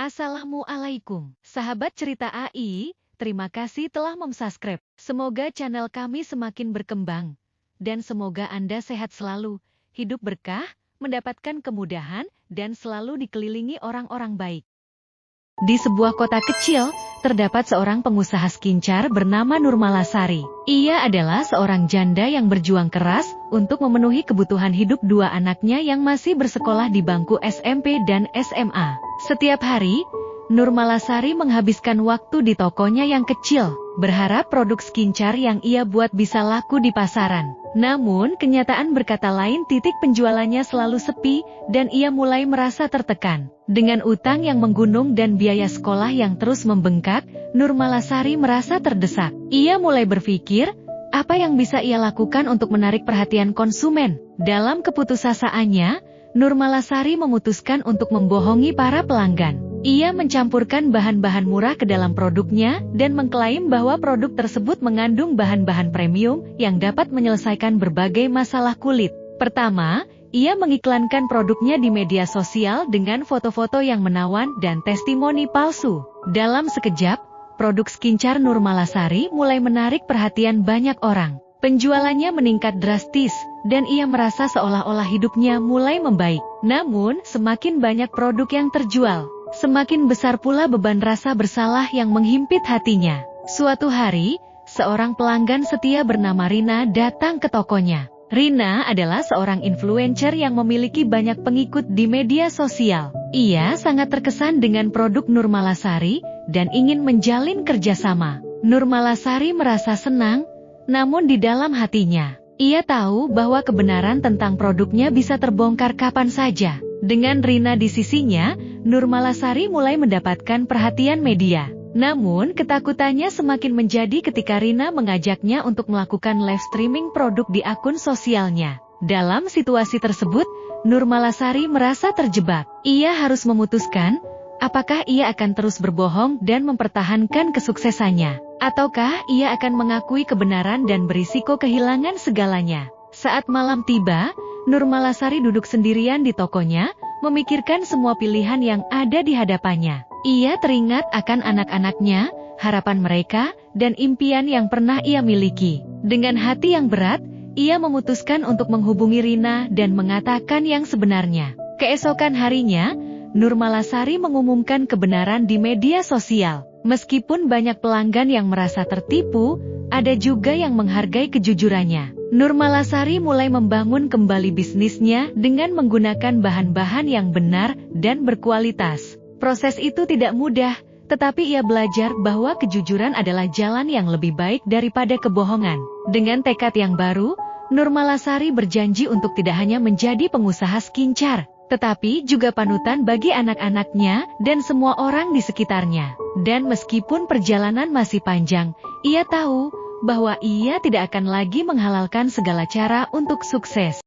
Assalamualaikum, sahabat cerita AI, terima kasih telah subscribe. Semoga channel kami semakin berkembang, dan semoga Anda sehat selalu, hidup berkah, mendapatkan kemudahan, dan selalu dikelilingi orang-orang baik. Di sebuah kota kecil, terdapat seorang pengusaha skincare bernama Nurmalasari. Ia adalah seorang janda yang berjuang keras untuk memenuhi kebutuhan hidup dua anaknya yang masih bersekolah di bangku SMP dan SMA. Setiap hari, Nurmalasari menghabiskan waktu di tokonya yang kecil, berharap produk skincare yang ia buat bisa laku di pasaran. Namun, kenyataan berkata lain, titik penjualannya selalu sepi, dan ia mulai merasa tertekan. Dengan utang yang menggunung dan biaya sekolah yang terus membengkak, Nurmalasari merasa terdesak. Ia mulai berpikir, apa yang bisa ia lakukan untuk menarik perhatian konsumen? Dalam keputusasaannya, Nurmalasari memutuskan untuk membohongi para pelanggan. Ia mencampurkan bahan-bahan murah ke dalam produknya dan mengklaim bahwa produk tersebut mengandung bahan-bahan premium yang dapat menyelesaikan berbagai masalah kulit. Pertama, ia mengiklankan produknya di media sosial dengan foto-foto yang menawan dan testimoni palsu. Dalam sekejap, produk skincare Nurmalasari mulai menarik perhatian banyak orang. Penjualannya meningkat drastis, dan ia merasa seolah-olah hidupnya mulai membaik. Namun, semakin banyak produk yang terjual, semakin besar pula beban rasa bersalah yang menghimpit hatinya. Suatu hari, seorang pelanggan setia bernama Rina datang ke tokonya. Rina adalah seorang influencer yang memiliki banyak pengikut di media sosial. Ia sangat terkesan dengan produk Nurmalasari dan ingin menjalin kerjasama. Nurmalasari merasa senang, namun di dalam hatinya, ia tahu bahwa kebenaran tentang produknya bisa terbongkar kapan saja. Dengan Rina di sisinya, Nurmalasari mulai mendapatkan perhatian media. Namun, ketakutannya semakin menjadi ketika Rina mengajaknya untuk melakukan live streaming produk di akun sosialnya. Dalam situasi tersebut, Nurmalasari merasa terjebak. Ia harus memutuskan, apakah ia akan terus berbohong dan mempertahankan kesuksesannya, ataukah ia akan mengakui kebenaran dan berisiko kehilangan segalanya. Saat malam tiba, Nurmalasari duduk sendirian di tokonya, memikirkan semua pilihan yang ada di hadapannya. Ia teringat akan anak-anaknya, harapan mereka, dan impian yang pernah ia miliki. Dengan hati yang berat, ia memutuskan untuk menghubungi Rina dan mengatakan yang sebenarnya. Keesokan harinya, Nurmalasari mengumumkan kebenaran di media sosial. Meskipun banyak pelanggan yang merasa tertipu, ada juga yang menghargai kejujurannya. Nurmalasari mulai membangun kembali bisnisnya dengan menggunakan bahan-bahan yang benar dan berkualitas. Proses itu tidak mudah, tetapi ia belajar bahwa kejujuran adalah jalan yang lebih baik daripada kebohongan. Dengan tekad yang baru, Nurmalasari berjanji untuk tidak hanya menjadi pengusaha skincare, tetapi juga panutan bagi anak-anaknya dan semua orang di sekitarnya. Dan meskipun perjalanan masih panjang, ia tahu bahwa ia tidak akan lagi menghalalkan segala cara untuk sukses.